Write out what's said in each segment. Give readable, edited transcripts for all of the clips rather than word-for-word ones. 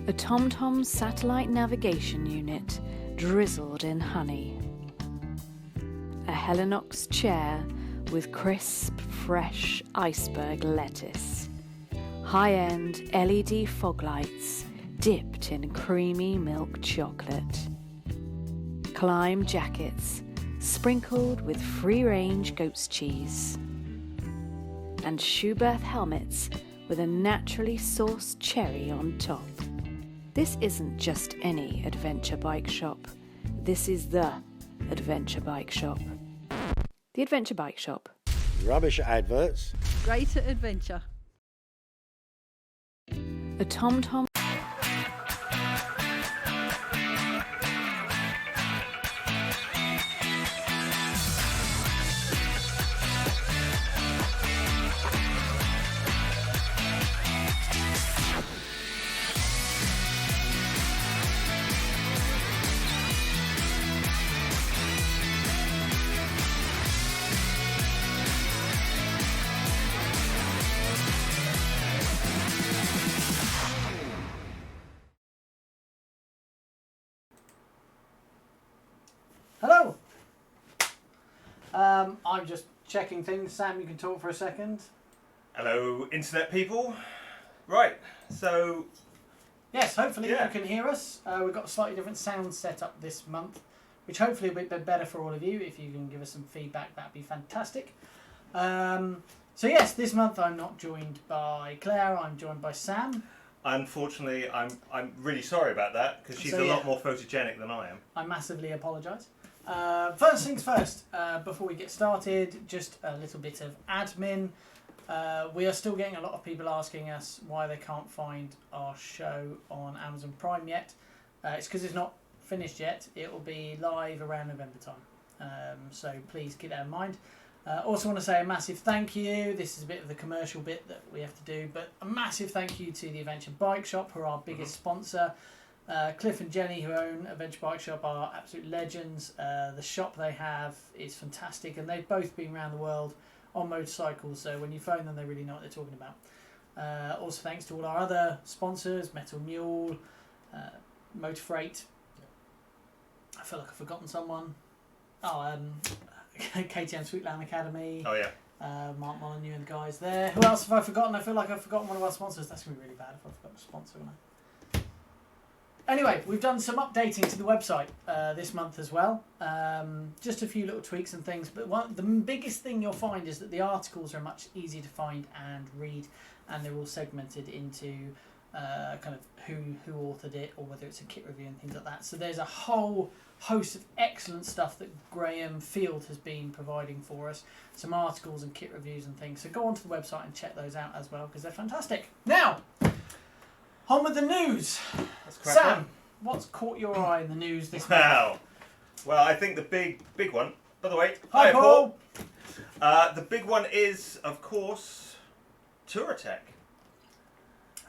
A TomTom satellite navigation unit drizzled in honey. A Helinox chair with crisp, fresh iceberg lettuce. High-end LED fog lights dipped in creamy milk chocolate. Climb jackets sprinkled with free-range goat's cheese. And Schuberth helmets with a naturally sourced cherry on top. This isn't just any adventure bike shop. This is the adventure bike shop. The Adventure Bike Shop. Rubbish adverts. Great at adventure. A TomTom. Hello! I'm just checking things. Sam, you can talk for a second. Hello, internet people. Right, so... Yes, hopefully Yeah. you can hear us. We've got a slightly different sound setup this month, which hopefully will be better for all of you. If you can give us some feedback, that'd be fantastic. So yes, this month I'm not joined by Claire, I'm joined by Sam. Unfortunately, I'm really sorry about that, because she's So, a yeah. lot more photogenic than I am. I massively apologise. First things first, before we get started, just a little bit of admin. We are still getting a lot of people asking us why they can't find our show on Amazon Prime yet. It's because it's not finished yet. It will be live around November time. So please keep that in mind. Also want to say a massive thank you. This is a bit of the commercial bit that we have to do, but a massive thank you to the Adventure Bike Shop, who are our biggest sponsor. Cliff and Jenny, who own Adventure Bike Shop, are absolute legends. The shop they have is fantastic, and they've both been around the world on motorcycles, so when you phone them, they really know what they're talking about. Also thanks to all our other sponsors, Metal Mule, Motor Freight. I feel like I've forgotten someone. KTM Sweetland Academy. Oh yeah. Mark Molyneux and the guys there. Who else have I forgotten? I feel like I've forgotten one of our sponsors. That's going to be really bad if I've forgotten a sponsor, wouldn't I? Anyway, we've done some updating to the website this month as well. Just a few little tweaks and things, but the biggest thing you'll find is that the articles are much easier to find and read, and they're all segmented into kind of who authored it, or whether it's a kit review and things like that. So there's a whole host of excellent stuff that Graham Field has been providing for us, some articles and kit reviews and things. So go onto the website and check those out as well, because they're fantastic. Now, on with the news. Sam, what's caught your eye in the news this week? Well, I think the big one. By the way, Hi, Paul. The big one is, of course, Touratech.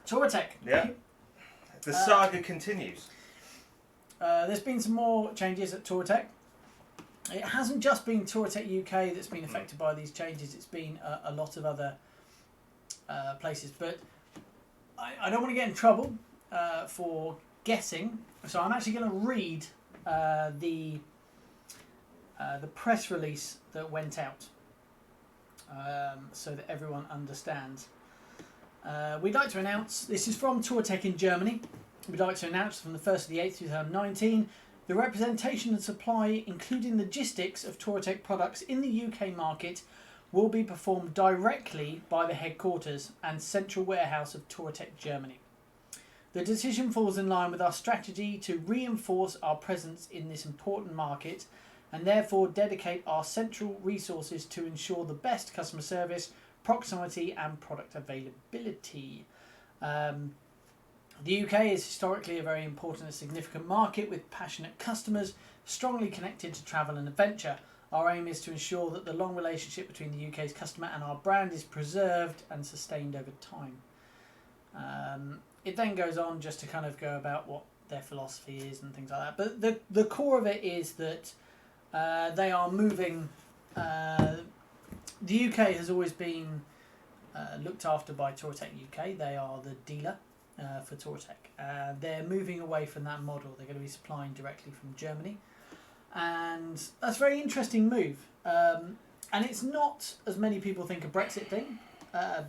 Touratech. Yeah. The saga continues. There's been some more changes at Touratech. It hasn't just been Touratech UK that's been affected by these changes. It's been a lot of other places. But I don't want to get in trouble for guessing. So I'm actually going to read the press release that went out so that everyone understands. We'd like to announce, this is from Touratech in Germany. We'd like to announce from the 1st of the 8th, 2019, the representation and supply, including logistics of Touratech products in the UK market, will be performed directly by the headquarters and central warehouse of Touratech Germany. The decision falls in line with our strategy to reinforce our presence in this important market and therefore dedicate our central resources to ensure the best customer service, proximity and product availability. The UK is historically a very important and significant market with passionate customers strongly connected to travel and adventure. Our aim is to ensure that the long relationship between the UK's customer and our brand is preserved and sustained over time. It then goes on just to kind of go about what their philosophy is and things like that. But the core of it is that they are moving... the UK has always been looked after by Touratech UK. They are the dealer. for Touratech. They're moving away from that model. They're going to be supplying directly from Germany, and that's a very interesting move. And it's not, as many people think, a Brexit thing,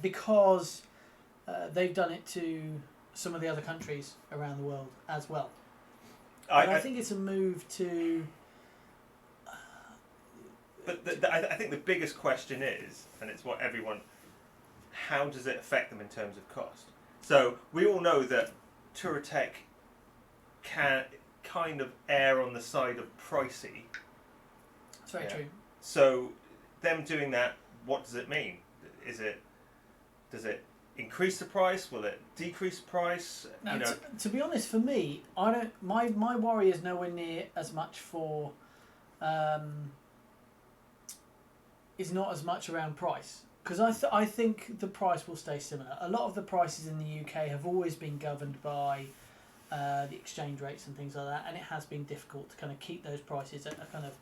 because they've done it to some of the other countries around the world as well. I think it's a move to... I think the biggest question is, and it's what everyone... How does it affect them in terms of cost? So we all know that Touratech can kind of err on the side of pricey. That's very true. So them doing that, what does it mean? Does it increase the price? Will it decrease the price? Now, to be honest, for me, I don't. My worry is nowhere near as much for. Is not as much around price, because I think the price will stay similar. A lot of the prices in the UK have always been governed by the exchange rates and things like that, and it has been difficult to kind of keep those prices at a kind of.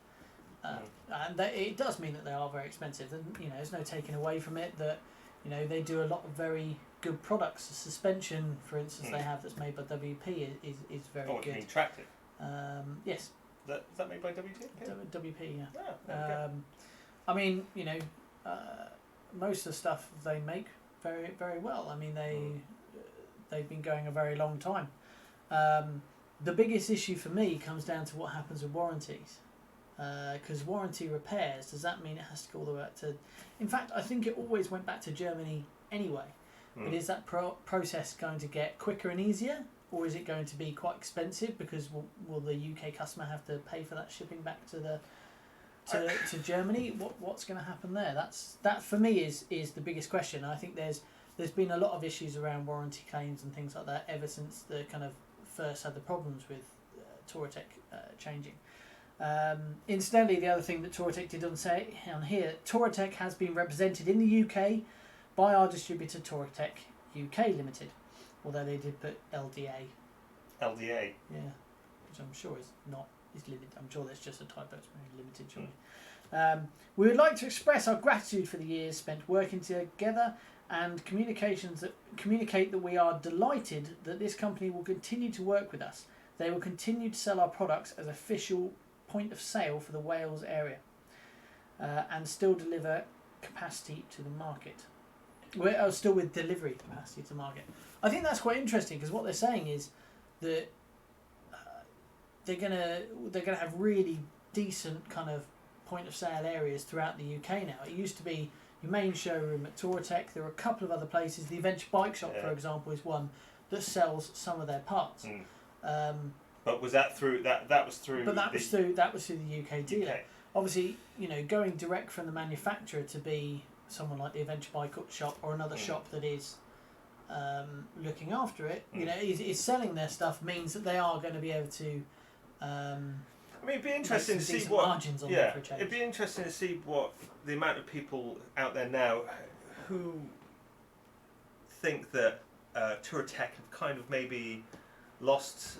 And it does mean that they are very expensive, and there's no taking away from it that they do a lot of very good products. The suspension, for instance, they have that's made by WP is very good. You mean Tractive? Yes. Is that made by WP? WP, yeah. Oh, okay. I mean, most of the stuff they make very, very well. I mean, they've been going a very long time. The biggest issue for me comes down to what happens with warranties. Because warranty repairs, does that mean it has to go all the way back to... In fact, I think it always went back to Germany anyway. But is that process going to get quicker and easier? Or is it going to be quite expensive? Because will the UK customer have to pay for that shipping back to to Germany? What's going to happen there? That for me is the biggest question. I think there's been a lot of issues around warranty claims and things like that ever since the kind of first had the problems with Touratech changing. Incidentally, the other thing that Touratech did on here, Touratech has been represented in the UK by our distributor Touratech UK Limited, although they did put LDA. LDA? Yeah, which I'm sure is limited. I'm sure that's just a typo. It's very limited, surely. We would like to express our gratitude for the years spent working together and communicate that we are delighted that this company will continue to work with us. They will continue to sell our products as official point of sale for the Wales area, and still deliver capacity to the market. We're still with delivery capacity to market. I think that's quite interesting, because what they're saying is that they're gonna have really decent kind of point of sale areas throughout the UK now. It used to be your main showroom at Touratech. There are a couple of other places. The Adventure Bike Shop, for example, is one that sells some of their parts. But was that through that was through? But that was through the UK dealer. UK. Obviously, going direct from the manufacturer to be someone like the Adventure Bike Shop or another shop that is looking after it, is selling their stuff, means that they are going to be able to. I mean, it'd be interesting to see what margins on there for a change. It'd be interesting to see what the amount of people out there now who think that Touratech have kind of maybe lost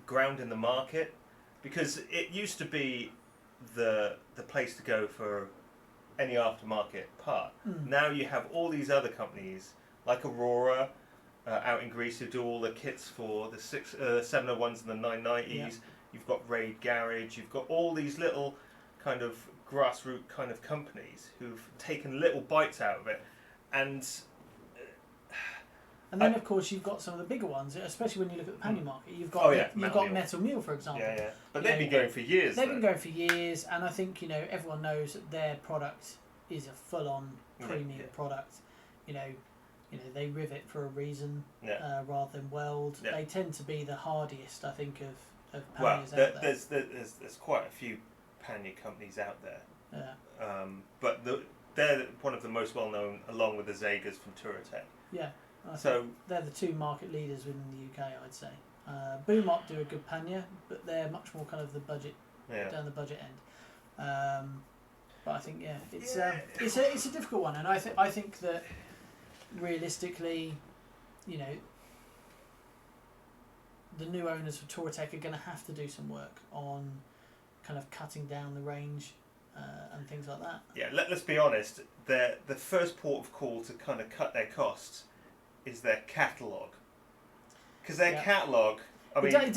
ground in the market, because it used to be the place to go for any aftermarket part. Now you have all these other companies like Aurora out in Greece who do all the kits for the 701s and the 990s. Yeah. You've got Raid Garage. You've got all these little kind of grassroots kind of companies who've taken little bites out of it, and then of course you've got some of the bigger ones, especially when you look at the pannier market. You've got Metal Mule, for example. Yeah. But they've been going for years. They've been going for years, and I think everyone knows that their product is a full-on premium product. They rivet for a reason rather than weld. Yeah. They tend to be the hardiest, I think, of panniers out there. There's quite a few pannier companies out there. Yeah. But they're one of the most well known, along with the Zagas from Touratech. Yeah. So they're the two market leaders within the UK, I'd say. Boomop do a good pannier, but they're much more kind of the budget down the budget end. But I think it's a difficult one, and I think that realistically, the new owners of Touratech are going to have to do some work on kind of cutting down the range and things like that. Yeah, let's be honest. The first port of call to kind of cut their costs is their catalogue. because their Yeah. catalogue. I mean, it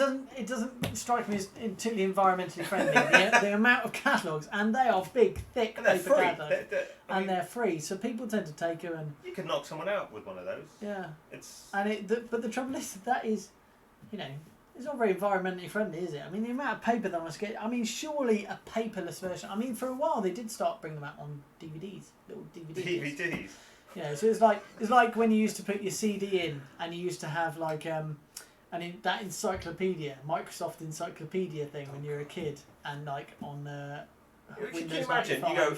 doesn't strike me as particularly environmentally friendly. The amount of catalogues, and they are big, thick and they're paper free. catalogues, I mean, they're free. So people tend to take them, and you could knock someone out with one of those. yeah. It's But the trouble is that is, it's not very environmentally friendly, is it? I mean, the amount of paper that must get. I mean, surely a paperless version. I mean, for a while they did start bringing them out on DVDs, little DVDs. DVDs. Yeah, so it's like when you used to put your CD in, and you used to have like that encyclopedia, Microsoft encyclopedia thing when you were a kid, and like on Can Windows you imagine? 95. You go,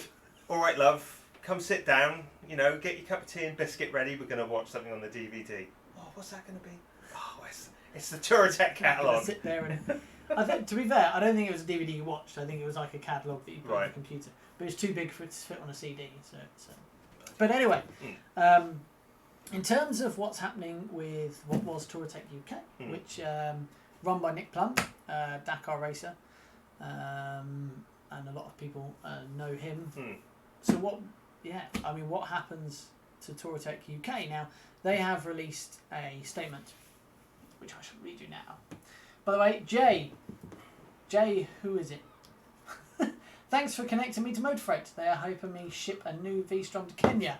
all right, love, come sit down. Get your cup of tea and biscuit ready. We're going to watch something on the DVD. Oh, what's that going to be? Oh, it's the Touratech catalogue. Sit there and I think, to be fair, I don't think it was a DVD you watched. I think it was like a catalogue that you put on the computer, but it's too big for it to fit on a CD. So. But anyway, in terms of what's happening with what was Touratech UK, which run by Nick Plum, Dakar racer, and a lot of people know him. So what happens to Touratech UK now? They have released a statement, which I shall read you now. By the way, Jay, who is it? Thanks for connecting me to Motor Freight. They are hoping me ship a new V-Strom to Kenya.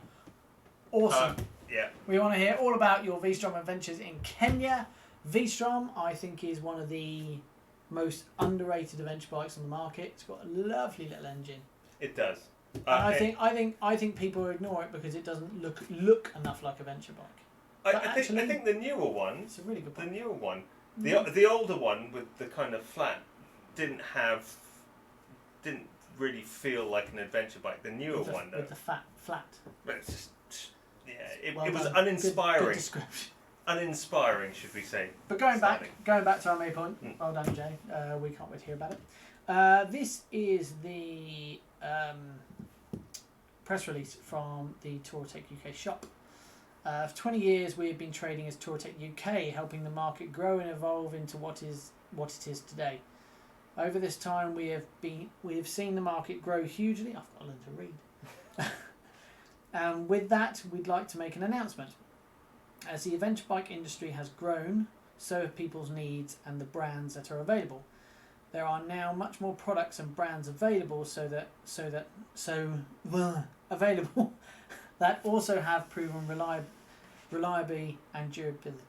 Awesome. Yeah. We want to hear all about your V-Strom adventures in Kenya. V-Strom, I think, is one of the most underrated adventure bikes on the market. It's got a lovely little engine. It does. I think people ignore it because it doesn't look enough like a venture bike. I think the newer one. It's a really good bike. The newer one. The older one with the kind of flat didn't really feel like an adventure bike. The newer one though. With the flat. But it's just it Well was done. uninspiring. Good description. Uninspiring, should we say? But going back to our main point. Well done, Jay. We can't wait to hear about it. This is the press release from the Touratech UK shop. For 20 years, we have been trading as Touratech UK, helping the market grow and evolve into what it is today. Over this time, we have seen the market grow hugely. I've got to learn to read. And with that, we'd like to make an announcement. As the adventure bike industry has grown, so have people's needs and the brands that are available. There are now much more products and brands available available that also have proven reliability and durability.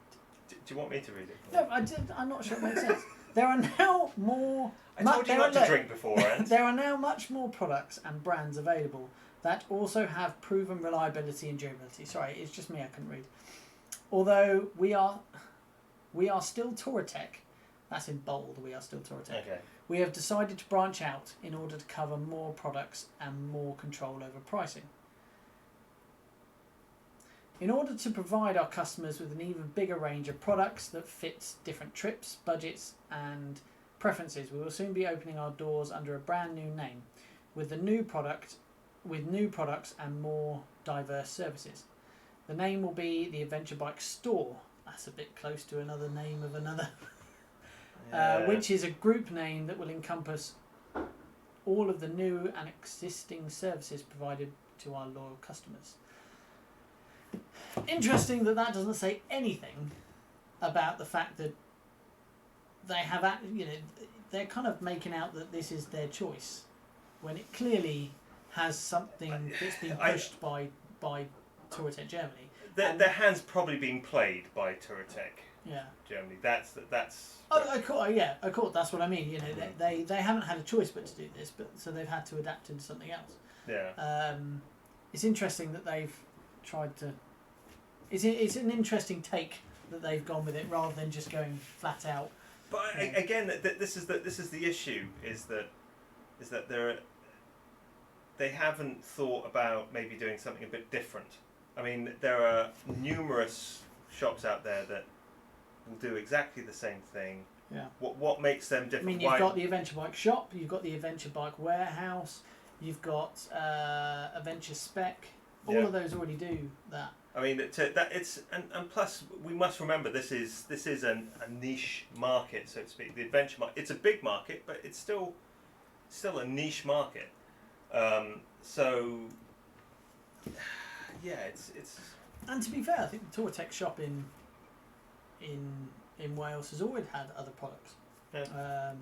Do you want me to read it? No, I'm not sure it makes sense. There are now more. I told you not to drink beforehand. There are now much more products and brands available that also have proven reliability and durability. Sorry, it's just me, I couldn't read. Although we are still Touratech, that's in bold, we are still Touratech. Okay. We have decided to branch out in order to cover more products and more control over pricing. In order to provide our customers with an even bigger range of products that fits different trips, budgets and preferences, we will soon be opening our doors under a brand new name with new products and more diverse services. The name will be the Adventure Bike Store. That's a bit close to another name of another. Which is a group name that will encompass all of the new and existing services provided to our loyal customers. Interesting that doesn't say anything about the fact that they have, they're kind of making out that this is their choice when it clearly has something that's been pushed by Touratech Germany. Their hand's probably been played by Touratech. Yeah. Germany. That's. Of course. That's what I mean. They haven't had a choice but to do this, but so they've had to adapt into something else. Yeah. It's interesting that they've tried to. It's an interesting take that they've gone with it rather than just going flat out. But again, this is the issue is that they haven't thought about maybe doing something a bit different. I mean, there are numerous shops out there that will do exactly the same thing. Yeah. What makes them different? I mean, you've got the Adventure Bike Shop, you've got the Adventure Bike Warehouse, you've got Adventure Spec. All of those already do that. I mean, and plus we must remember this is a niche market, so to speak. The adventure market, it's a big market, but it's still a niche market. So yeah, it's. And to be fair, I think the Touratech shop in in Wales has always had other products. Yeah.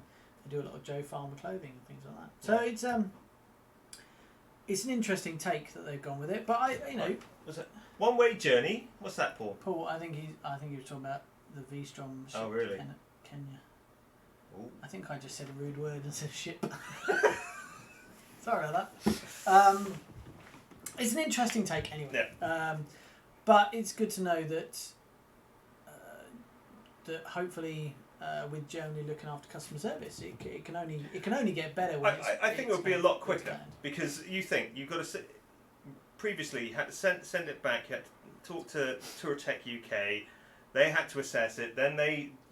They do a lot of Joe Farmer clothing and things like that. So it's an interesting take that they've gone with it. But Was it One Way Journey? What's that, Paul? Paul, I think he was talking about the V-Strom ship Oh, really? to Kenya. Ooh. I think I just said a rude word and said ship. Sorry about that. It's an interesting take anyway. Yeah. But it's good to know that hopefully with Germany looking after customer service, it can only get better. When I think it would be a lot quicker because you've got to previously you had to send it back. You had to talk to Touratech UK. They had to assess it. Then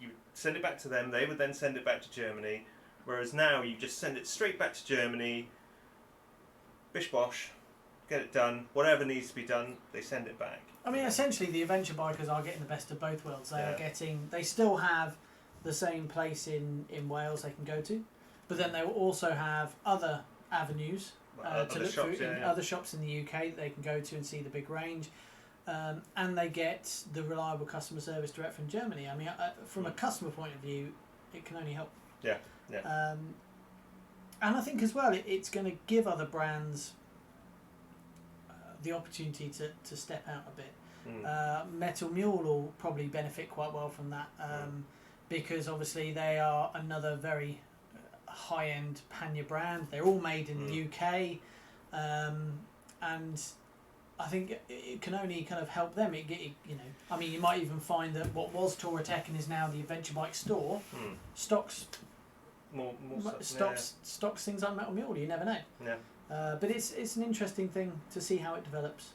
you send it back to them. They would then send it back to Germany. Whereas now you just send it straight back to Germany. Bish bosh, get it done. Whatever needs to be done, they send it back. I mean, essentially, the adventure bikers are getting the best of both worlds. They still have the same place in Wales they can go to, but then they will also have other avenues to look through in other shops in the UK that they can go to and see the big range, and they get the reliable customer service direct from Germany. I mean, from a customer point of view, it can only help. Yeah, yeah. And I think as well, it's going to give other brands the opportunity to step out a bit. Metal Mule will probably benefit quite well from that because obviously they are another very high-end pannier brand. They're all made in the UK, and I think it can only kind of help them. I mean, you might even find that what was Touratech and is now the Adventure Bike store stocks things like Metal Mule. You never know. Yeah. But it's an interesting thing to see how it develops.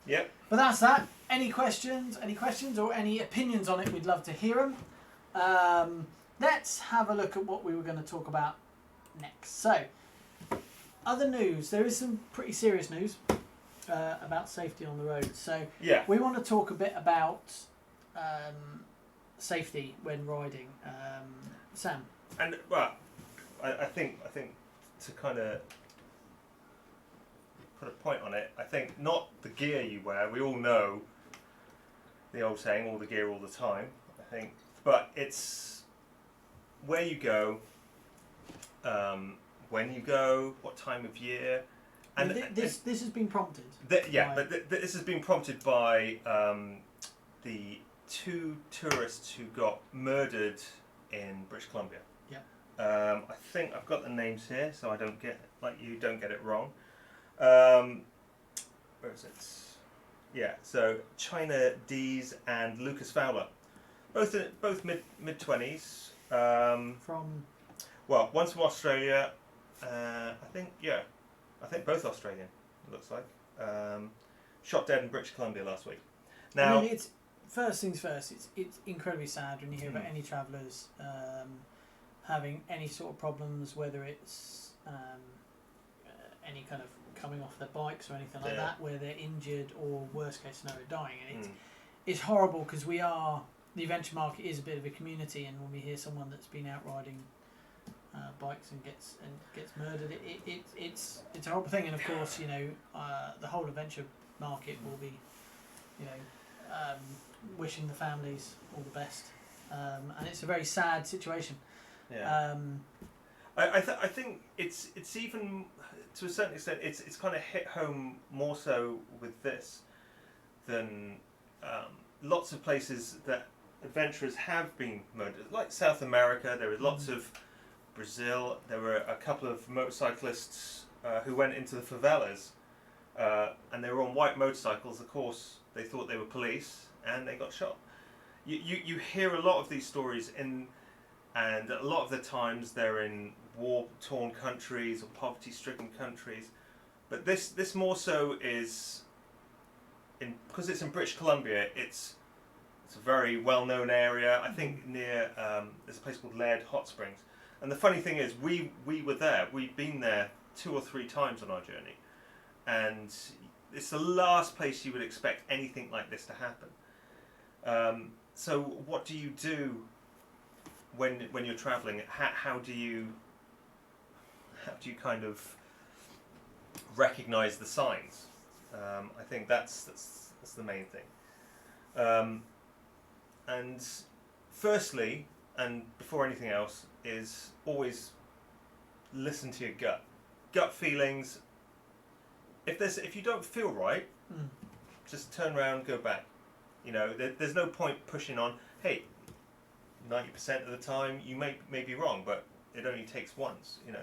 Yep. But that's that. Any questions or any opinions on it? We'd love to hear them. Let's have a look at what we were going to talk about next. So, other news. There is some pretty serious news about safety on the road. So, we want to talk a bit about safety when riding. Sam. And well, I think to kind of put a point on it, I think not the gear you wear. We all know the old saying, all the gear all the time. I think, but it's where you go, when you go, what time of year, and this has been prompted. But this has been prompted by the two tourists who got murdered in British Columbia. I think I've got the names here, so I don't get it wrong. Where is it? Yeah, so China Dees and Lucas Fowler, both mid-20s. From one's from Australia. I think both Australian. It looks like shot dead in British Columbia last week. Now, I mean, it's first things first. It's incredibly sad when you hear about any travellers having any sort of problems, whether it's any kind of coming off their bikes or anything like that, where they're injured or worst case scenario dying. And it's horrible because the adventure market is a bit of a community, and when we hear someone that's been out riding bikes and gets murdered, it's a horrible thing. And of course, the whole adventure market will be, wishing the families all the best, and it's a very sad situation. Yeah. I think it's even to a certain extent it's kind of hit home more so with this than lots of places that adventurers have been murdered, like South America. There were lots of Brazil. There were a couple of motorcyclists who went into the favelas, and they were on white motorcycles. Of course, they thought they were police, and they got shot. You hear a lot of these stories and a lot of the times they're in war-torn countries or poverty-stricken countries, but this more so is because it's in British Columbia. It's a very well-known area. I think near there's a place called Laird Hot Springs, and the funny thing is we were there. We've been there 2 or 3 times on our journey, and it's the last place you would expect anything like this to happen. So what do you do when you're traveling? How do you kind of recognize the signs? I think that's the main thing. And firstly, and before anything else, is always listen to your gut feelings. If you don't feel right, just turn around, go back. You know, there's no point pushing on. Hey, 90% of the time you may be wrong, but it only takes once, you know,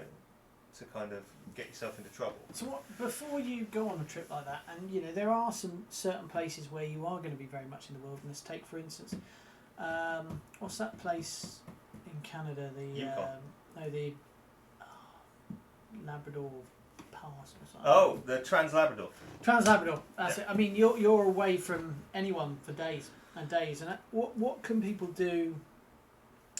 to kind of get yourself into trouble. So what, before you go on a trip like that, and you know there are some certain places where you are going to be very much in the wilderness. Take for instance, what's that place in Canada? The Labrador Pass or something. Oh, the Trans-Labrador. Trans-Labrador. That's it. I mean, you're away from anyone for days and days. And what can people do?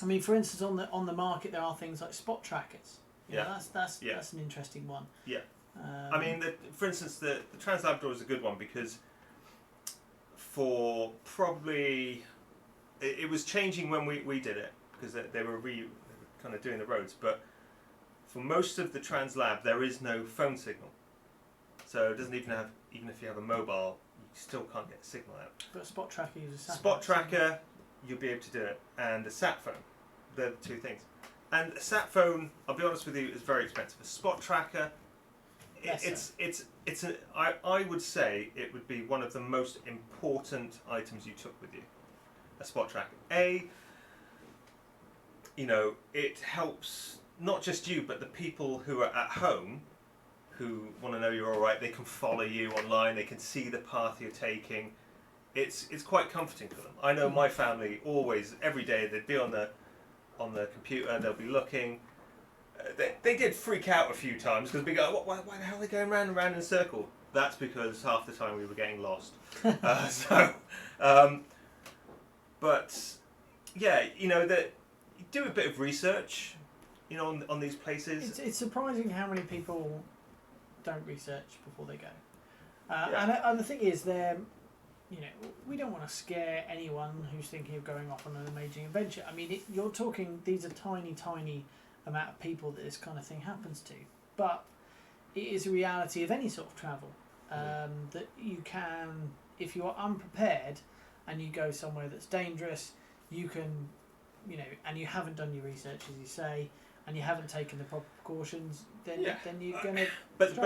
I mean, for instance, on the market there are things like spot trackers. You know, that's an interesting one. Yeah. I mean, for instance, the Trans-Labrador is a good one because for probably it was changing when we did it because they were kind of doing the roads, but for most of the Trans-Lab there is no phone signal, so it doesn't even if you have a mobile, you still can't get a signal out. But a spot tracker uses satellite. Spot tracker, you'll be able to do it, and a sat phone. They're the two things. And a sat phone, I'll be honest with you, is very expensive. A spot tracker, I would say it would be one of the most important items you took with you. A spot tracker. You know, it helps not just you, but the people who are at home who want to know you're all right. They can follow you online. They can see the path you're taking. It's quite comforting for them. I know my family always, every day, they'd be on the computer, they'll be looking. They did freak out a few times because we go, why the hell are they going round and round in a circle? That's because half the time we were getting lost. But yeah, you know, that you do a bit of research, you know, on these places. It's surprising how many people don't research before they go. And the thing is, you know, we don't want to scare anyone who's thinking of going off on an amazing adventure. I mean, you're talking, these are tiny amount of people that this kind of thing happens to. But it is a reality of any sort of travel, that you can, if you are unprepared and you go somewhere that's dangerous, you can, you know, and you haven't done your research, as you say, and you haven't taken the proper precautions, then you're going to But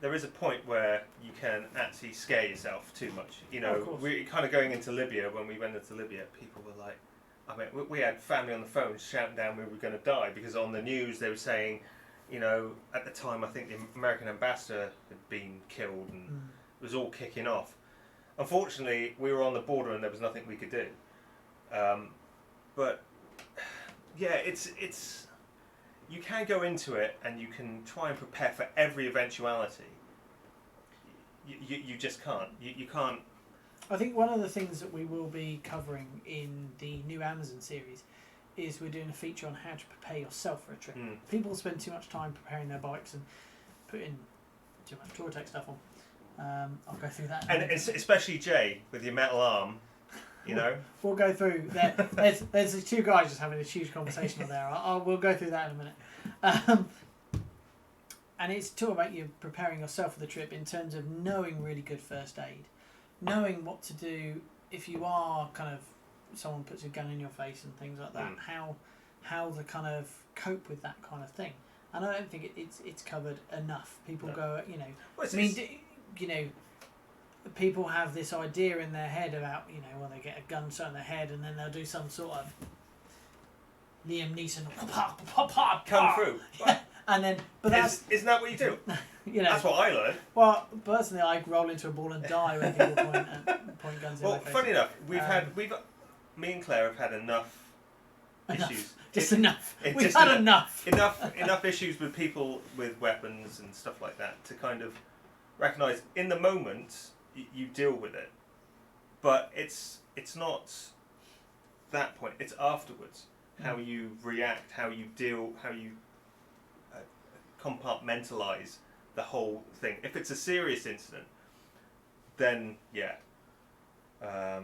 there is a point where you can actually scare yourself too much. You know, we're kind of going into Libya. When we went into Libya, people were like, I mean, we had family on the phone shouting down we were going to die because on the news they were saying, you know, at the time I think the American ambassador had been killed and it was all kicking off. Unfortunately, we were on the border and there was nothing we could do. But yeah, it's you can go into it and you can try and prepare for every eventuality. You just can't. You can't. I think one of the things that we will be covering in the new Amazon series is we're doing a feature on how to prepare yourself for a trip. People spend too much time preparing their bikes and putting too much Touratech stuff on. I'll go through that. And especially Jay with your metal arm, you know. We'll go through that. There's two guys just having a huge conversation on there. We'll go through that in a minute. And it's talk about you preparing yourself for the trip in terms of knowing really good first aid, knowing what to do if you are kind of someone puts a gun in your face and things like that. How to kind of cope with that kind of thing. And I don't think it's covered enough. People go, you know. Well, I mean, you know, people have this idea in their head about, you know, well, they get a gun shot in their head and then they'll do some sort of Liam Neeson come through. Yeah. And then, but isn't that what you do? You know, that's what I learned. Well, personally, I roll into a ball and die when people point guns in my face. Well, funny enough, me and Claire have had enough issues. Enough. We've had enough. Enough issues with people with weapons and stuff like that to kind of recognise in the moment you deal with it, but it's not that point. It's afterwards how you react, how you deal, how you compartmentalise the whole thing. If it's a serious incident, then yeah. Yeah.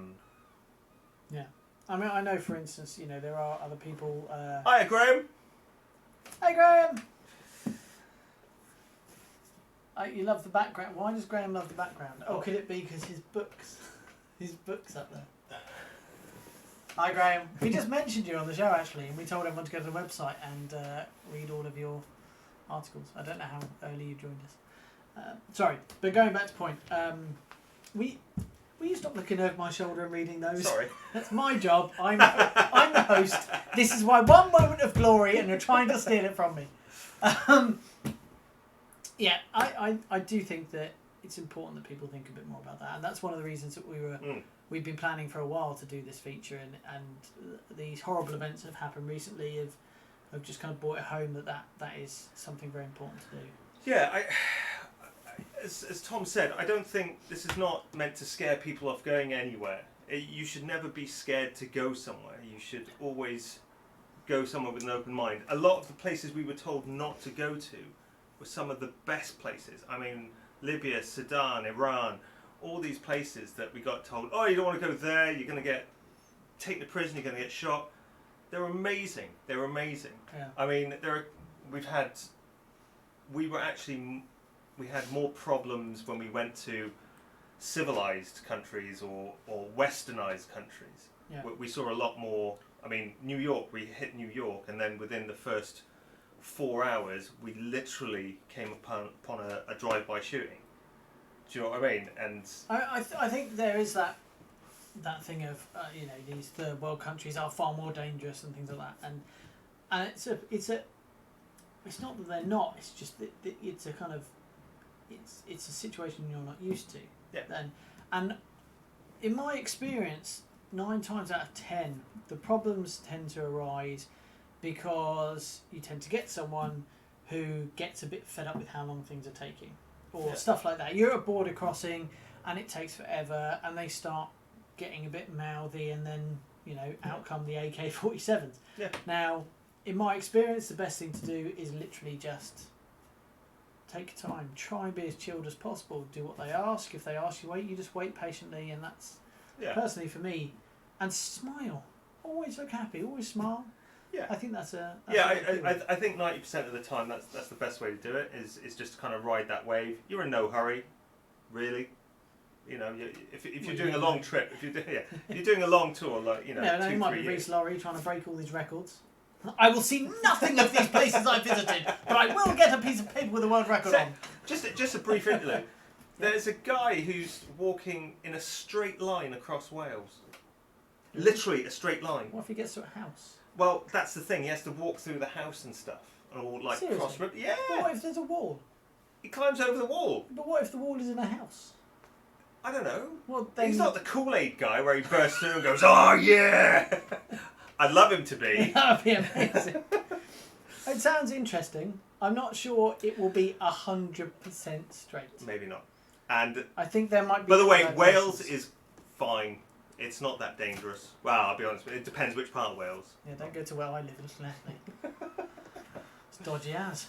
I mean, I know, for instance, you know, there are other people. Hiya, Graham. Hey, Graham. You love the background. Why does Graham love the background? Oh, could it be because his books up there? Hi, Graham. We just mentioned you on the show, actually, and we told everyone to go to the website and read all of your articles. I don't know how early you joined us. Sorry, but going back to point, will you stop looking over my shoulder and reading those? Sorry. That's my job. I'm the host. This is my one moment of glory, and you're trying to steal it from me. Yeah, I do think that it's important that people think a bit more about that, and that's one of the reasons that we've been planning for a while to do this feature, and these horrible events that have happened recently have just kind of brought it home that is something very important to do. Yeah, as Tom said, I don't think this is not meant to scare people off going anywhere. You should never be scared to go somewhere. You should always go somewhere with an open mind. A lot of the places we were told not to go to were some of the best places. I mean, Libya, Sudan, Iran, all these places that we got told, oh, you don't want to go there, you're going to get taken to prison, you're going to get shot. They're amazing. They're amazing. Yeah. I mean, we had more problems when we went to civilized countries or westernized countries. Yeah. We saw a lot more. I mean, New York, we hit New York, and then within the first 4 hours, we literally came upon a drive-by shooting. Do you know what I mean? And I think there is that thing of these third world countries are far more dangerous and things like that, and it's not that they're not. It's just that it's a kind of it's a situation you're not used to. Yeah. And in my experience, 9 times out of 10, the problems tend to arise because you tend to get someone who gets a bit fed up with how long things are taking, or stuff like that. You're at a border crossing and it takes forever, and they start getting a bit mouthy, and then out come the AK-47s. Yeah. Now, in my experience, the best thing to do is literally just take your time. Try and be as chilled as possible. Do what they ask. If they ask you wait, you just wait patiently, and that's personally for me. And smile. Always look happy. Always smile. Yeah. I think that's a I think 90% of the time that's the best way to do it is just to kind of ride that wave. You're in no hurry, really. If you're doing a long trip, if you're doing a long tour, like you 2, might 3 be years. Reece Laurie trying to break all these records. I will see nothing of these places I visited, but I will get a piece of paper with a world record on. Just a brief interlude. There's a guy who's walking in a straight line across Wales. Literally a straight line. What if he gets to a house? Well, that's the thing. He has to walk through the house and stuff, or like Seriously? cross. Yeah. But what if there's a wall? He climbs over the wall. But what if the wall is in a house? I don't know. Well, then He's not the Kool-Aid guy where he bursts through and goes, "Oh yeah." I'd love him to be. That would be amazing. It sounds interesting. I'm not sure it will be 100% straight. Maybe not. And I think there might be. by the way, Wales is fine. It's not that dangerous. Well, I'll be honest. It depends which part of Wales. Yeah, don't go to where I live in Leslie. It's dodgy as.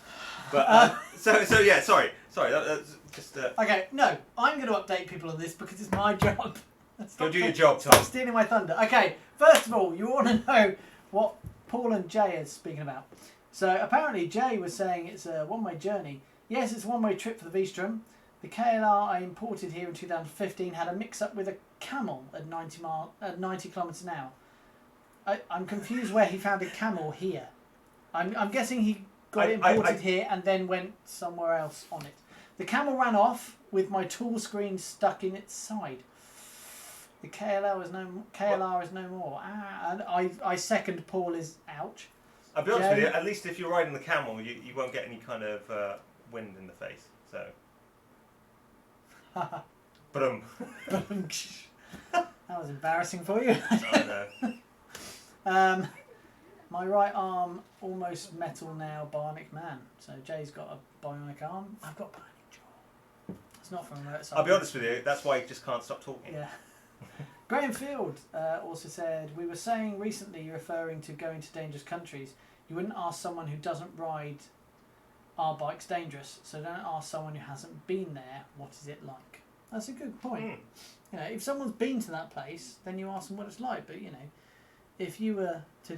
But so yeah. Sorry. That's just. Okay, no, I'm going to update people on this because it's my job. Go do your job, Tom. Stop stealing my thunder. Okay, first of all, you want to know what Paul and Jay are speaking about. So apparently Jay was saying it's a one-way journey. Yes, it's a one-way trip for the V-Strom. The KLR I imported here in 2015 had a mix-up with a camel at 90 kilometres an hour. I'm confused where he found a camel here. I'm guessing he got it imported here and then went somewhere else on it. The camel ran off with my tool screen stuck in its side. The KLR is no more. And I second Paul is ouch. I'll be honest with you. At least if you're riding the camel, you won't get any kind of wind in the face. So. But that was embarrassing for you. I know. My right arm almost metal now, bionic man. So Jay's got a bionic arm. I've got bionic jaw. It's not from a motorcycle. I'll be honest with you. That's why you just can't stop talking. Yeah. Graham Field also said, we were saying recently you're referring to going to dangerous countries. You wouldn't ask someone who doesn't ride our bikes dangerous. So don't ask someone who hasn't been there, what is it like? That's a good point. If someone's been to that place, then you ask them what it's like. But, if you were to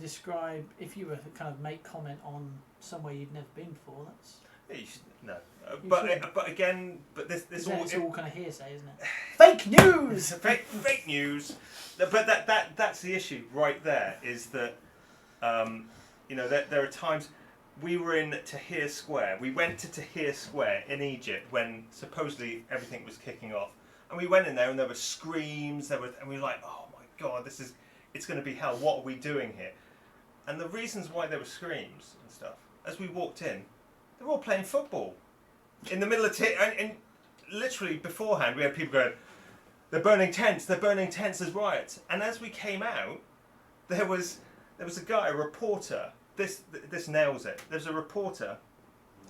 kind of make comment on somewhere you'd never been before, that's... Yeah, you should, no. You But should. but again, this It's all all kind of hearsay, isn't it? Fake news. fake news. But that's the issue right there. Is that there are times we were in Tahrir Square. We went to Tahrir Square in Egypt when supposedly everything was kicking off, and we went in there and there were screams. And we were like, oh my god, it's going to be hell. What are we doing here? And the reasons why there were screams and stuff, as we walked in, they were all playing football in the middle of and literally beforehand we had people going, they're burning tents as riots. And as we came out, there was a guy, a reporter. This nails it. There's a reporter,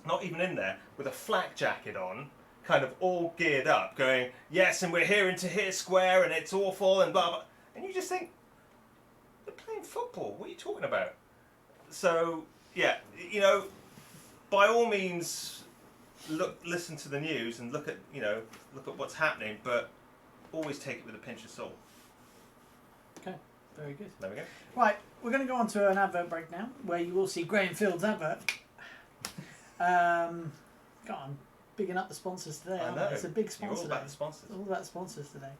not even in there, with a flak jacket on, kind of all geared up, going, yes, and we're here in Tahrir Square, and it's awful, and blah blah. And you just think, they're playing football. What are you talking about? So yeah, by all means, listen to the news and look at what's happening, but always take it with a pinch of salt. Okay, very good. There we go. Right, we're going to go on to an advert break now, where you will see Graham Field's advert. God, I'm bigging up the sponsors today, aren't I? It's a big sponsor. You're all about day. the sponsors. All about sponsors today.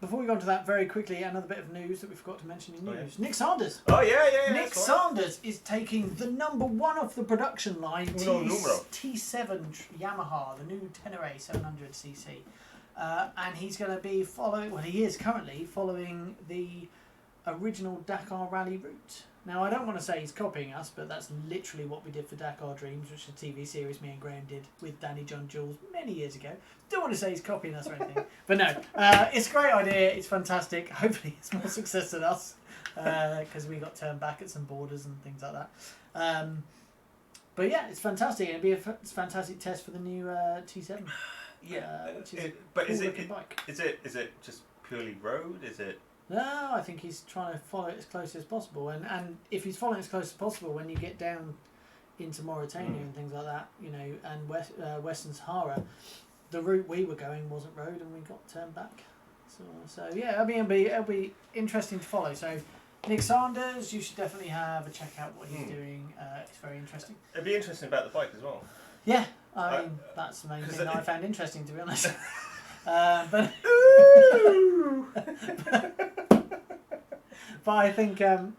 Before we go on to that, very quickly, another bit of news that we forgot to mention in news. Oh, yeah. Nick Sanders. Oh yeah. Nick Sanders is taking the number one off the production line, Numero. T7 Yamaha, the new Tenere 700cc. And he's going to be he is currently following the original Dakar Rally route. Now, I don't want to say he's copying us, but that's literally what we did for Dakar Dreams, which is a TV series me and Graham did with Danny John Jules many years ago. Don't want to say he's copying us or anything, but no, it's a great idea. It's fantastic. Hopefully, it's more success than us, because we got turned back at some borders and things like that. But yeah, it's fantastic. It'll be a fantastic test for the new T7. Yeah, which is but a cool bike. is it just purely road? Is it? No, I think he's trying to follow it as close as possible, and if he's following as close as possible, when you get down into Mauritania and things like that, and Western Sahara, the route we were going wasn't road, and we got turned back. So yeah, I mean it'll be interesting to follow. So Nick Sanders, you should definitely have a check out what he's doing. It's very interesting. It'd be interesting about the bike as well. Yeah, I mean that's the main thing that I found interesting, to be honest. But but I think the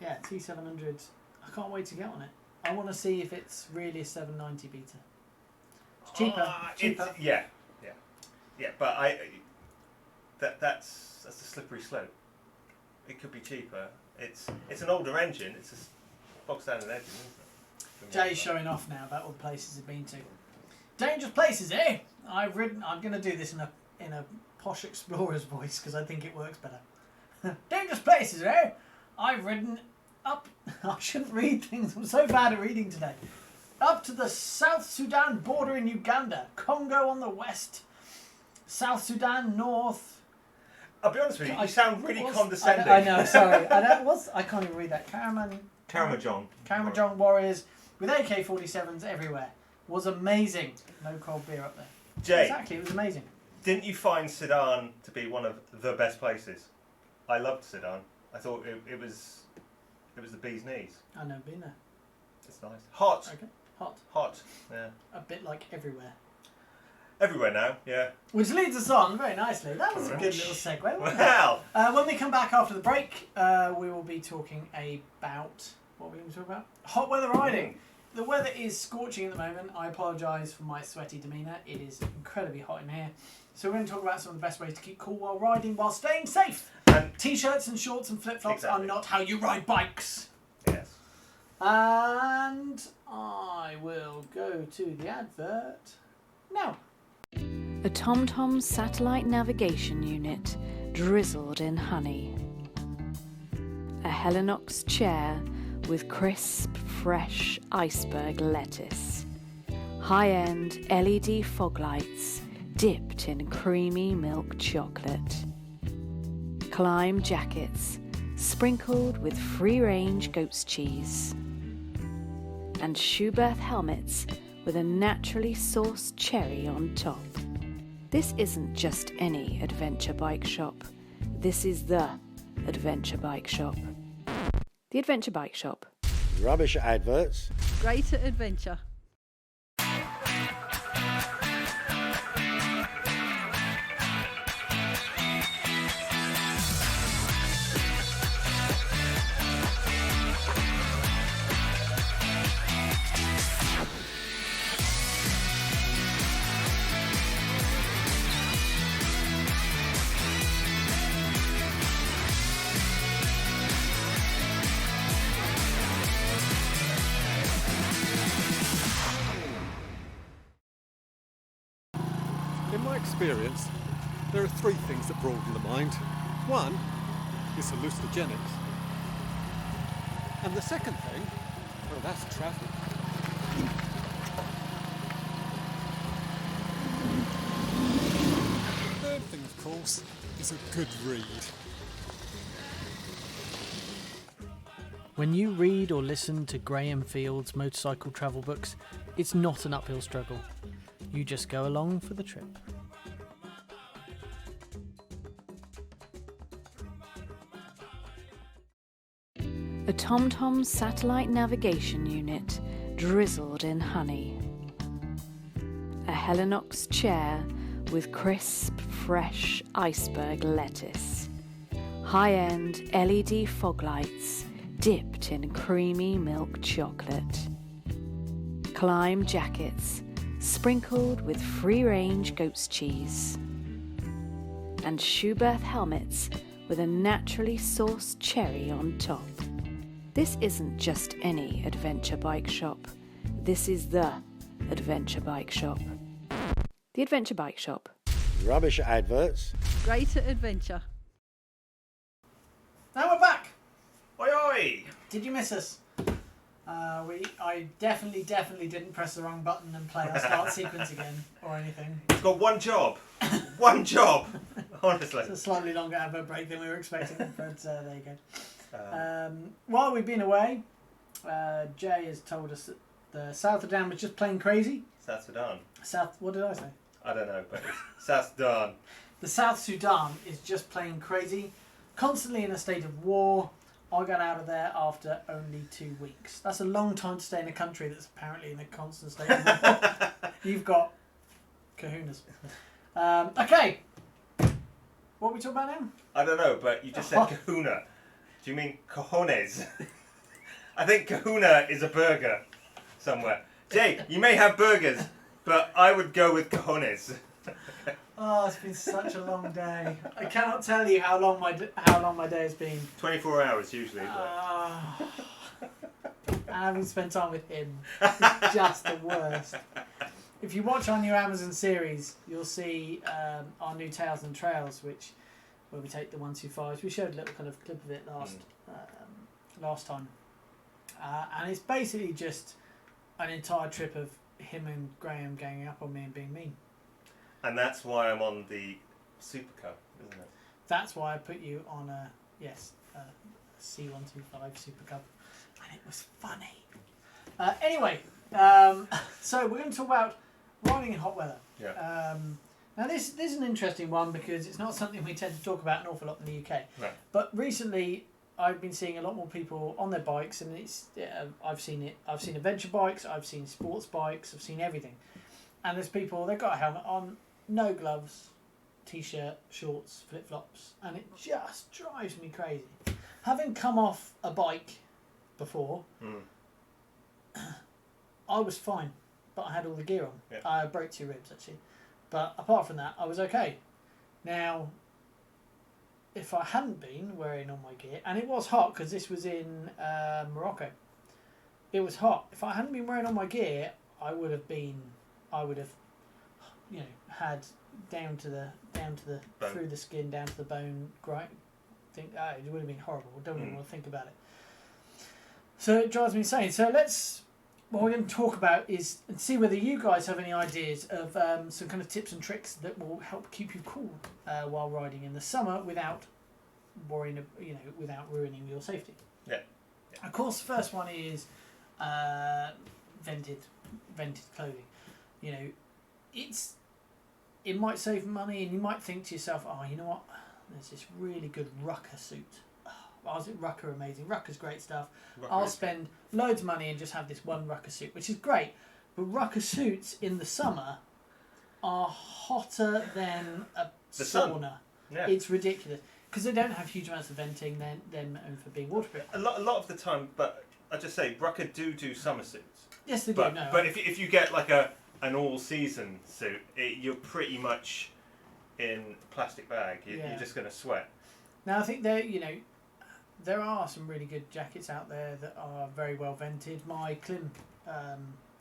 T700. I can't wait to get on it. I want to see if it's really a 790 beta. It's cheaper. Yeah. But that's a slippery slope. It could be cheaper. It's an older engine. It's a box standard engine, isn't it? Jay's showing off now about all the places he's been to. Dangerous places, eh? I'm going to do this in a posh explorer's voice because I think it works better. Dangerous places, eh? I've ridden up. I shouldn't read things. I'm so bad at reading today. Up to the South Sudan border in Uganda, Congo on the west, South Sudan north. I'll be honest with you. You sound really condescending. I know. Sorry. I can't even read that. Karamojong warriors with AK-47s everywhere. Was amazing. No cold beer up there. Jay, exactly, it was amazing. Didn't you find Sudan to be one of the best places? I loved Sudan. I thought it was the bee's knees. I've never been there. It's nice. Hot. Okay. Hot. Yeah. A bit like everywhere. Everywhere now. Yeah. Which leads us on very nicely. That was a good little segue. Wow. When we come back after the break, we will be talking about what we're going to talk about. Hot weather riding. The weather is scorching at the moment. I apologise for my sweaty demeanour. It is incredibly hot in here. So we're going to talk about some of the best ways to keep cool while riding while staying safe. T-shirts and shorts and flip-flops are not how you ride bikes. Yes. And I will go to the advert now. A TomTom satellite navigation unit drizzled in honey. A Helinox chair with crisp, fresh iceberg lettuce. High-end LED fog lights dipped in creamy milk chocolate. Climb jackets sprinkled with free-range goat's cheese. And Schuberth helmets with a naturally sourced cherry on top. This isn't just any adventure bike shop. This is the Adventure Bike Shop. The Adventure Bike Shop. Rubbish adverts. Great at adventure. In my experience, there are three things that broaden the mind. One is hallucinogenics. And the second thing, well, that's traffic. The third thing, of course, is a good read. When you read or listen to Graham Field's motorcycle travel books, it's not an uphill struggle. You just go along for the trip. A TomTom satellite navigation unit drizzled in honey. A Helinox chair with crisp, fresh iceberg lettuce. High-end LED fog lights dipped in creamy milk chocolate. Climb jackets sprinkled with free-range goat's cheese. And Schuberth helmets with a naturally sourced cherry on top. This isn't just any adventure bike shop. This is the adventure bike shop. The Adventure Bike Shop. Rubbish adverts. Great at adventure. Now we're back! Oi oi! Did you miss us? I definitely didn't press the wrong button and play our start sequence again or anything. It's got one job. One job. Honestly. It's a slightly longer advert break than we were expecting, but there you go. While we've been away, Jay has told us that the South Sudan was just plain crazy. South Sudan. What did I say? I don't know, but it's South Sudan. The South Sudan is just plain crazy, constantly in a state of war. I got out of there after only 2 weeks. That's a long time to stay in a country that's apparently in a constant state of war. You've got kahunas. Okay. What are we talking about now? I don't know, but you just said kahuna. Do you mean cojones? I think kahuna is a burger somewhere. Jay, you may have burgers, but I would go with cojones. Oh, it's been such a long day. I cannot tell you how long my day has been. 24 hours usually. And having spent time with him, it's just the worst. If you watch our new Amazon series, you'll see our new Tales and Trails, where we take the 125s. We showed a little kind of clip of it last time, and it's basically just an entire trip of him and Graham ganging up on me and being mean. And that's why I'm on the Super Cup, isn't it? That's why I put you on a C125 Super Cup, and it was funny. Anyway, so we're going to talk about riding in hot weather. Yeah. Now this is an interesting one because it's not something we tend to talk about an awful lot in the UK. No. But recently, I've been seeing a lot more people on their bikes, and I've seen adventure bikes, I've seen sports bikes, I've seen everything. And there's people, they've got a helmet on, no gloves, t-shirt, shorts, flip-flops, and it just drives me crazy. Having come off a bike before, I was fine, but I had all the gear on. Yeah. I broke 2 ribs actually, but apart from that, I was okay. Now, if I hadn't been wearing all my gear, and it was hot because this was in Morocco, it was hot. If I hadn't been wearing all my gear, I would have, had down to the bone. through the skin down to the bone. It would have been horrible. I don't even want to think about it. So it drives me insane. So what we're going to talk about is and see whether you guys have any ideas of some kind of tips and tricks that will help keep you cool while riding in the summer without worrying, without ruining your safety. Yeah. Of course, the first one is vented clothing. It might save money, and you might think to yourself, oh, you know what? There's this really good rucker suit. Oh, Rucker amazing. Rucker's great stuff. Rucker I'll is spend loads of money and just have this one Rucker suit, which is great. But Rucker suits in the summer are hotter than a The sun. sauna. Yeah. It's ridiculous because they don't have huge amounts of venting. They're known for being waterproof. A lot of the time, but I just say Rucker do summer suits. Yes, they do. But No, but if you get like an all season suit, you're pretty much in a plastic bag. Yeah. You're just going to sweat. now I think there are some really good jackets out there that are very well vented. My Klim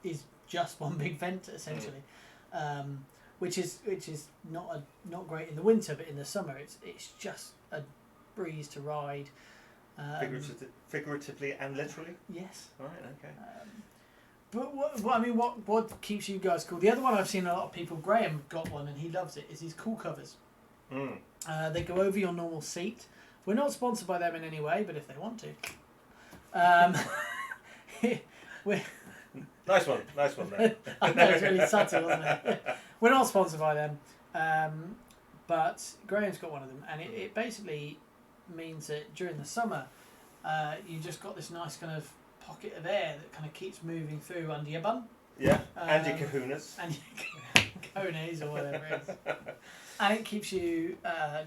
is just one big vent essentially, which is not great in the winter, but in the summer it's just a breeze to ride. Figuratively and literally. Yes. Right. Okay. But what keeps you guys cool? The other one I've seen a lot of people. Graham got one and he loves it. Is his cool covers. Mm. They go over your normal seat. We're not sponsored by them in any way, but if they want to, we're. Nice one there. I know it's really subtle, wasn't it? We're not sponsored by them, but Graham's got one of them, and it basically means that during the summer, you just got this nice kind of pocket of air that kind of keeps moving through under your bum. Yeah, and your kahunas. And your cones or whatever it is. And it keeps you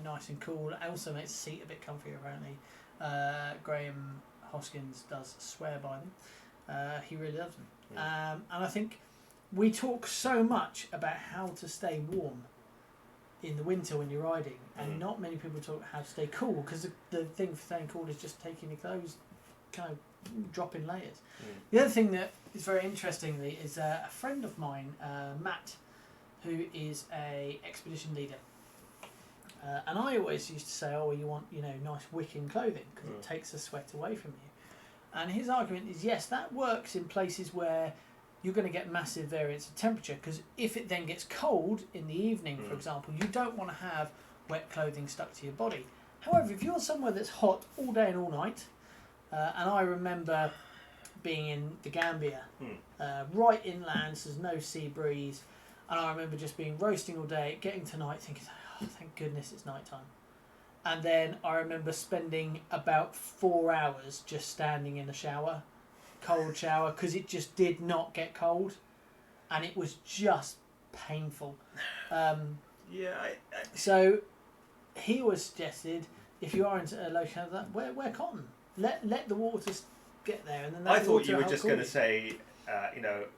nice and cool. It also makes the seat a bit comfier, apparently. Graham Hoskins does swear by them. He really loves them. And I think we talk so much about how to stay warm in the winter when you're riding, and not many people talk how to stay cool, because the thing for staying cool is just taking your clothes, kind of dropping layers. The other thing that is very interestingly is a friend of mine, Matt, who is a expedition leader. And I always used to say, oh, well, you want nice wicking clothing because it takes the sweat away from you. And his argument is, yes, that works in places where you're going to get massive variance of temperature, because if it then gets cold in the evening, for example, you don't want to have wet clothing stuck to your body. However, if you're somewhere that's hot all day and all night, and I remember being in the Gambia, right inland, so there's no sea breeze, and I remember just being roasting all day, getting to night thinking, oh, thank goodness it's night time. And then I remember spending about 4 hours just standing in the shower, cold shower, because it just did not get cold, and it was just painful. So he was suggested, if you are into a lotion, wear cotton. Let the water get there, and then I thought you were just going to say,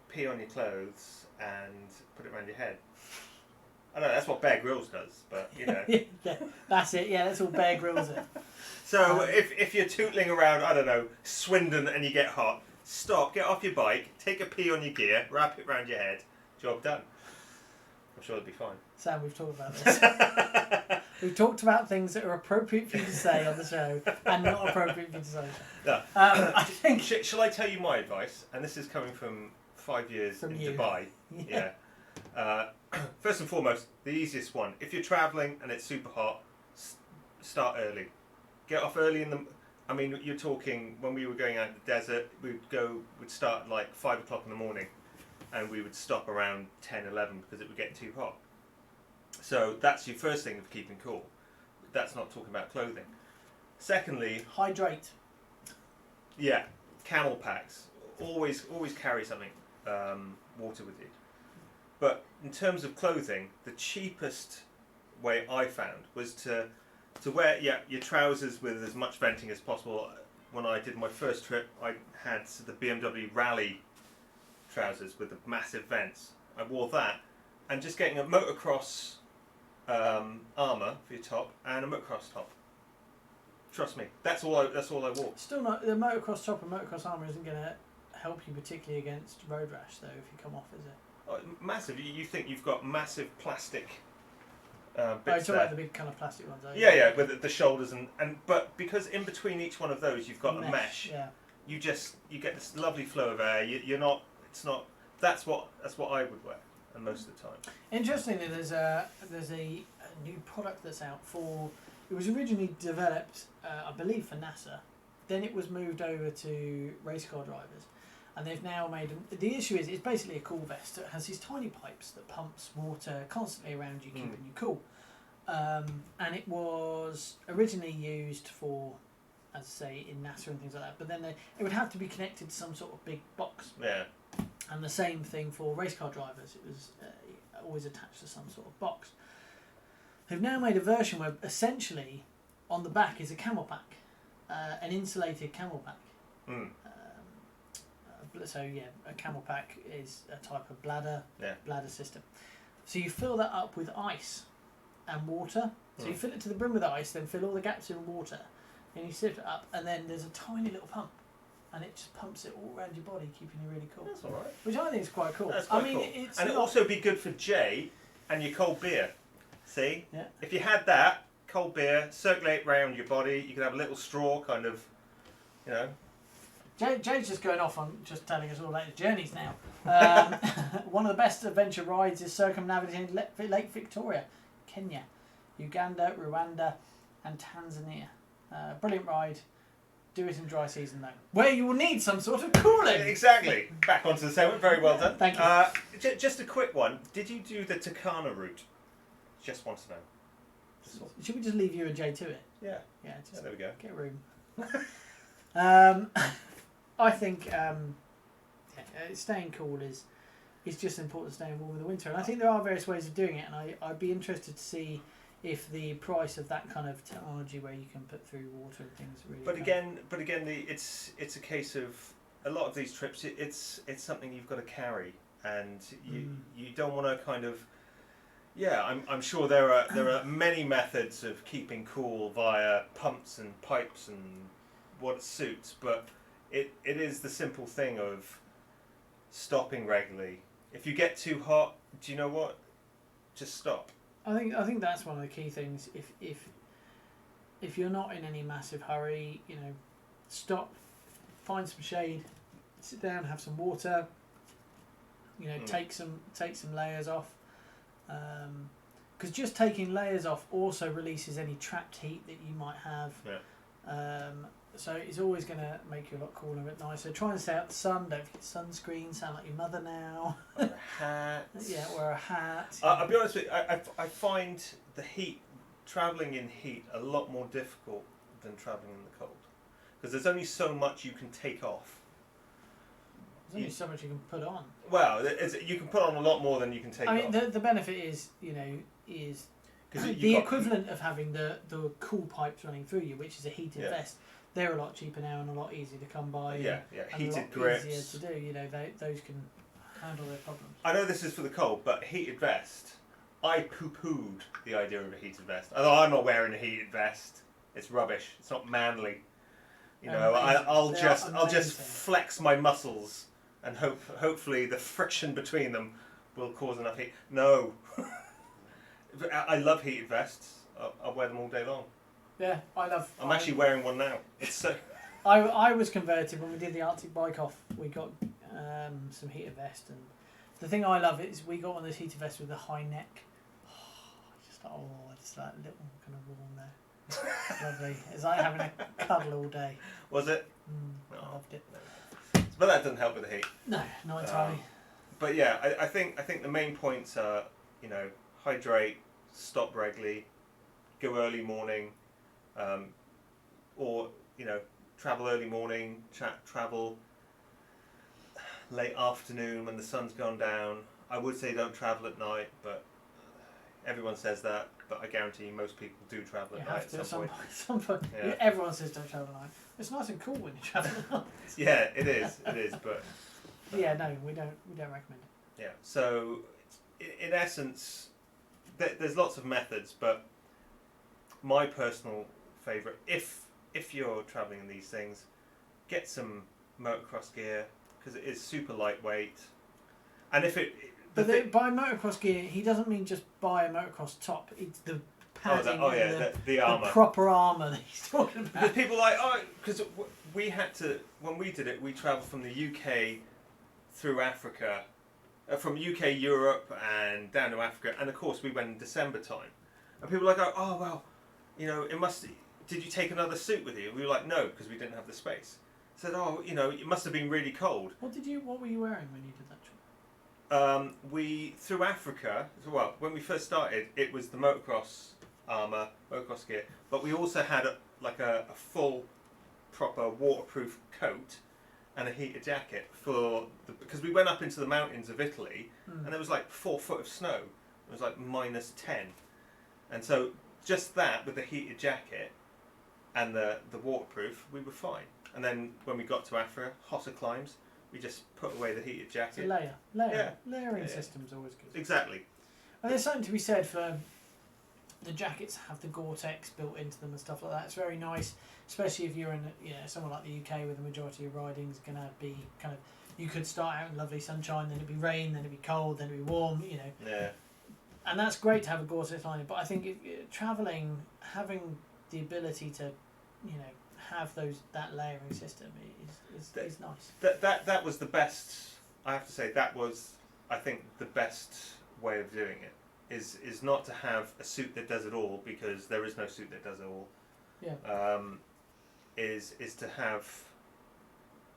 pee on your clothes and put it around your head. I know that's what Bear Grylls does, but yeah, that's it. Yeah, that's all Bear Grylls is. So if you're tootling around, I don't know, Swindon, and you get hot, stop, get off your bike, take a pee on your gear, wrap it around your head, job done. I'm sure it'll be fine. Sam, we've talked about this. We've talked about things that are appropriate for you to say on the show and not appropriate for you to say. No. I think. Shall I tell you my advice? And this is coming from 5 years in Dubai. Yeah. First and foremost, the easiest one. If you're travelling and it's super hot, start early. Get off early in the. I mean, you're talking when we were going out in the desert. We'd start at like 5 o'clock in the morning, and we would stop around 10, 11 because it would get too hot. So that's your first thing of keeping cool. That's not talking about clothing. Secondly, hydrate. Yeah, camel packs. Always carry something, water with you. But in terms of clothing, the cheapest way I found was to wear your trousers with as much venting as possible. When I did my first trip, I had the BMW Rally trousers with the massive vents. I wore that, and just getting a motocross armour for your top and a motocross top. Trust me, that's all I wore. Still not the motocross top and motocross armour isn't going to help you particularly against road rash though if you come off, is it? Oh, massive. You think you've got massive plastic bits you're talking there. about the big kind of plastic ones, are you? Yeah, with the shoulders but because in between each one of those you've got a mesh. Yeah. You get this lovely flow of air. You're not. It's not. That's what I would wear, and most of the time. Interestingly, there's a new product that's out for. It was originally developed, I believe, for NASA. Then it was moved over to race car drivers, and they've now made. The issue is, it's basically a cool vest. It has these tiny pipes that pumps water constantly around you, keeping you cool. And it was originally used for as I say, in NASA and things like that. But then it would have to be connected to some sort of big box. Yeah. And the same thing for race car drivers. It was always attached to some sort of box. They've now made a version where essentially on the back is a camel pack, an insulated camel pack. Mm. So yeah, a camel pack is a type of bladder system. So you fill that up with ice and water. So you fill it to the brim with ice, then fill all the gaps in water, and you sift it up, and then there's a tiny little pump, and it just pumps it all around your body, keeping you really cool. That's all right. Which I think is quite cool. That's quite cool. It's and it'd also be good for Jay and your cold beer. See? Yeah. If you had that, cold beer, circulate round your body, you could have a little straw kind of, you know. Jay's just going off on just telling us all about his journeys now. One of the best adventure rides is circumnavigating Lake Victoria, Kenya, Uganda, Rwanda and Tanzania. Brilliant ride. Do it in dry season though, where you will need some sort of cooling. Exactly. Back onto the segment. Very well done. Thank you. Just a quick one. Did you do the Turkana route? Just want to know. Should we just leave you and Jay to it? Yeah. Yeah, just There we go. get room. I think staying cool is just important, staying warm in the winter. And I think there are various ways of doing it, and I'd be interested to see if the price of that kind of technology where you can put through water and things really. But again, it's a case of a lot of these trips. It's something you've got to carry, and you don't want to kind of. Yeah, I'm sure there are many methods of keeping cool via pumps and pipes and what suits, but it is the simple thing of stopping regularly. If you get too hot, do you know what? Just stop. I think that's one of the key things. If you're not in any massive hurry, stop, find some shade, sit down, have some water. Take some layers off. Because just taking layers off also releases any trapped heat that you might have. Yeah. So it's always going to make you a lot cooler, a bit nicer. Try and stay out the sun. Don't forget sunscreen. Sound like your mother now. Or a hat. Yeah, wear a hat. I'll be honest with you. I find the heat, travelling in heat, a lot more difficult than travelling in the cold, because there's only so much you can take off. There's only so much you can put on. Well, you can put on a lot more than you can take off. I mean, the benefit is the equivalent of having the cool pipes running through you, which is a heated vest. They're a lot cheaper now and a lot easier to come by. Yeah, and heated a lot grips. easier to do. Those can handle their problems. I know this is for the cold, but heated vest. I poo-pooed the idea of a heated vest. Although I'm not wearing a heated vest. It's rubbish. It's not manly. I'll just flex my muscles and hopefully the friction between them will cause enough heat. No. I love heated vests. I'll wear them all day long. Yeah, I'm actually wearing one now. It's so. I was converted when we did the Arctic bike off. We got some heated vest, and the thing I love is we got one of those heated vests with a high neck. Just that little kind of warm there. Lovely. It's like having a cuddle all day. Was it? I loved it. But that doesn't help with the heat. No, not entirely. But yeah, I think the main points are, hydrate, stop regularly, go early morning, or travel early morning, travel late afternoon when the sun's gone down. I would say don't travel at night, but everyone says that. But I guarantee you most people do travel at night at some point. Yeah. Everyone says don't travel at night. It's nice and cool when you travel at night. Yeah, it is, but yeah, no, we don't recommend it. Yeah, so in essence, there's lots of methods, but my personal favourite, if you're travelling in these things, get some motocross gear, because it is super lightweight, and if it. By motocross gear, he doesn't mean just buy a motocross top. It's the padding, the armour, the proper armour that he's talking about. Because people are like, because we had to, when we did it, we travelled from the UK through Africa, from UK, Europe, and down to Africa, and of course we went in December time, and people were like, oh well, it must. Did you take another suit with you? We were like, no, because we didn't have the space. Said, it must have been really cold. What were you wearing when you did that trip? We through Africa. Well, when we first started, it was the motocross armour, motocross gear, but we also had a full proper waterproof coat and a heater jacket because we went up into the mountains of Italy and there was like 4 foot of snow. It was like -10, and so just that with the heated jacket and the waterproof, we were fine. And then when we got to Africa, hotter climbs, we just put away the heated jacket. Layering system's always good. Exactly. And there's something to be said for the jackets have the Gore-Tex built into them and stuff like that. It's very nice, especially if you're in somewhere like the UK where the majority of riding is going to be kind of, you could start out in lovely sunshine, then it'd be rain, then it'd be cold, then it'd be warm, Yeah. And that's great to have a Gore-Tex lining. But I think if you're travelling, having the ability to, have that layering system is nice. That was the best. I have to say that was, I think, the best way of doing it. Is not to have a suit that does it all, because there is no suit that does it all. Yeah. Is to have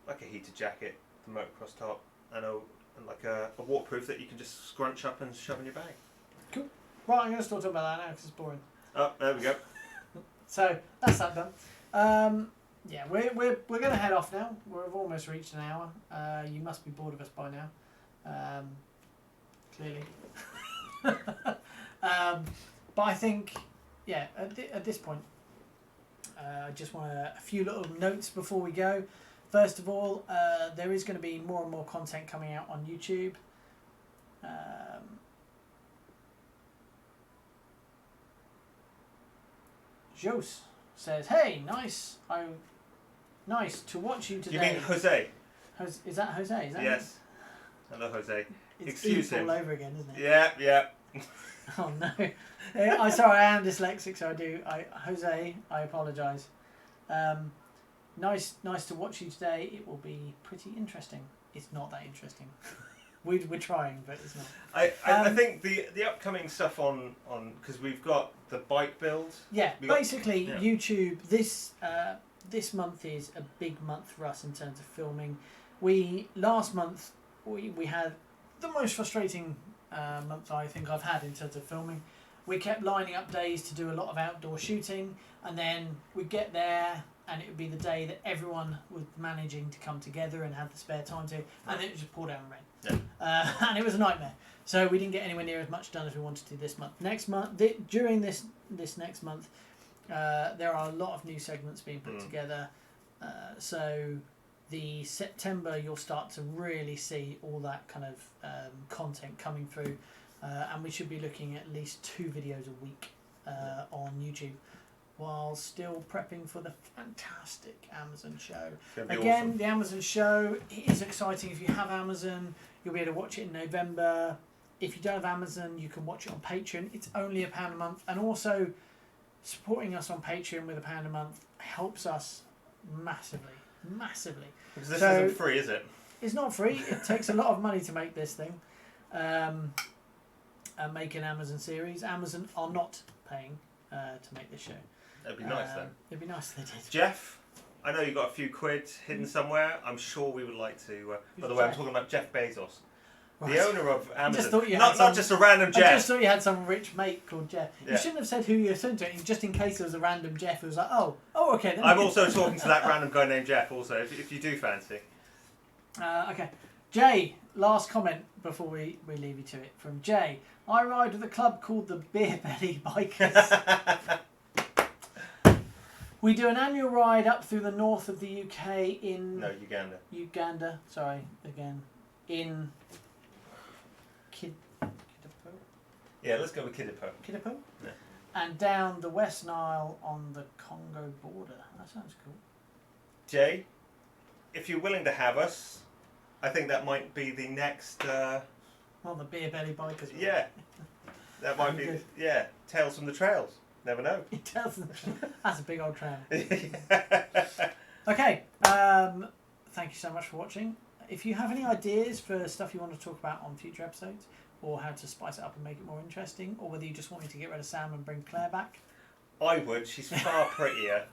like a heated jacket, the motocross top, and like a waterproof that you can just scrunch up and shove in your bag. Cool. Right, I'm going to start talking about that now because it's boring. Oh, there we go. So that's that done. Yeah, we're going to head off now. We've almost reached an hour. You must be bored of us by now. Clearly. But I think, at this point, I just want a few little notes before we go. First of all, there is going to be more and more content coming out on YouTube. Jos says, "Hey, nice to watch you today." You mean Jose? Is that Jose? Is that Yes. Hello, Jose. It's Excuse Eve him. all over again, isn't it? Yeah. Oh no. I'm sorry, I am dyslexic, so Jose, I apologise. Nice to watch you today. It will be pretty interesting. It's not that interesting. We're trying, but it's not. I think the upcoming stuff on because we've got the bike build. Yeah, basically yeah. YouTube. This month is a big month for us in terms of filming. Last month we had the most frustrating month I think I've had in terms of filming. We kept lining up days to do a lot of outdoor shooting, and then we'd get there and it would be the day that everyone was managing to come together and have the spare time to, and then it would just pour down rain. Yeah. And it was a nightmare. So we didn't get anywhere near as much done as we wanted to this month. Next month, during this next month, there are a lot of new segments being put together. So the September, you'll start to really see all that kind of content coming through. And we should be looking at least 2 videos a week on YouTube, while still prepping for the fantastic Amazon show. Again, awesome. The Amazon show is exciting. If you have Amazon, you'll be able to watch it in November. If you don't have Amazon, you can watch it on Patreon. It's only £1 a month, and also supporting us on Patreon with £1 a month helps us massively. Because this isn't free, is it? It's not free. It takes a lot of money to make this thing. And make an Amazon series. Amazon are not paying to make this show. That'd be nice then. It'd be nice if they did. Jeff, I know you got a few quid hidden somewhere. I'm sure we would like to. By the way, I'm talking about Jeff Bezos, right. The owner of Amazon. Not just a random Jeff. I just thought you had some rich mate called Jeff. Yeah. You shouldn't have said who you're talking to, just in case there was a random Jeff who was like, oh, okay. Then I'm also talking to that random guy named Jeff. Also, if you do fancy. Okay, Jay. Last comment before we leave you to it from Jay. I ride with a club called the Beer Belly Bikers. We do an annual ride up through the north of the UK in... No, Uganda. Uganda, sorry, again. In... Kidipo? Yeah, let's go with Kidipo. Kidipo? Yeah. And down the West Nile on the Congo border. That sounds cool. Jay, if you're willing to have us, I think that might be the next... Well, the Beer Belly Bikers. Yeah. That might be... Good. Yeah, Tales from the Trails. Never know. It doesn't. That's a big old trail. Okay. Thank you so much for watching. If you have any ideas for stuff you want to talk about on future episodes, or how to spice it up and make it more interesting, or whether you just want me to get rid of Sam and bring Claire back, I would. She's far prettier.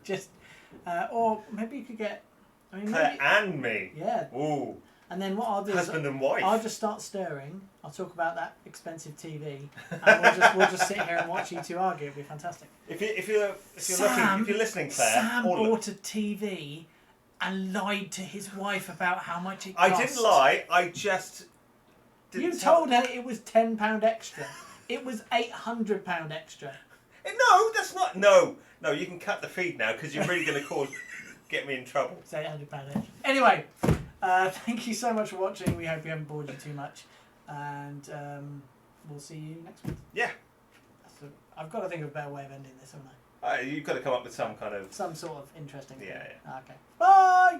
Or maybe you could get... Claire and me. Yeah. Ooh. And then what I'll do Husband and wife. I'll just start stirring. I'll talk about that expensive TV, and we'll just sit here and watch you two argue. It'll be fantastic. If you're listening, Claire, Sam bought a TV and lied to his wife about how much it I cost. didn't lie. I just didn't You tell- told her it was £10 extra. It was £800 extra. No, that's not. No, you can cut the feed now because you're really going to get me in trouble. It's £800 extra. Anyway, thank you so much for watching. We hope we haven't bored you too much, and we'll see you next week. Yeah. I've got to think of a better way of ending this, haven't I? You've got to come up with some kind of. Some sort of interesting thing. Yeah. Okay. Bye!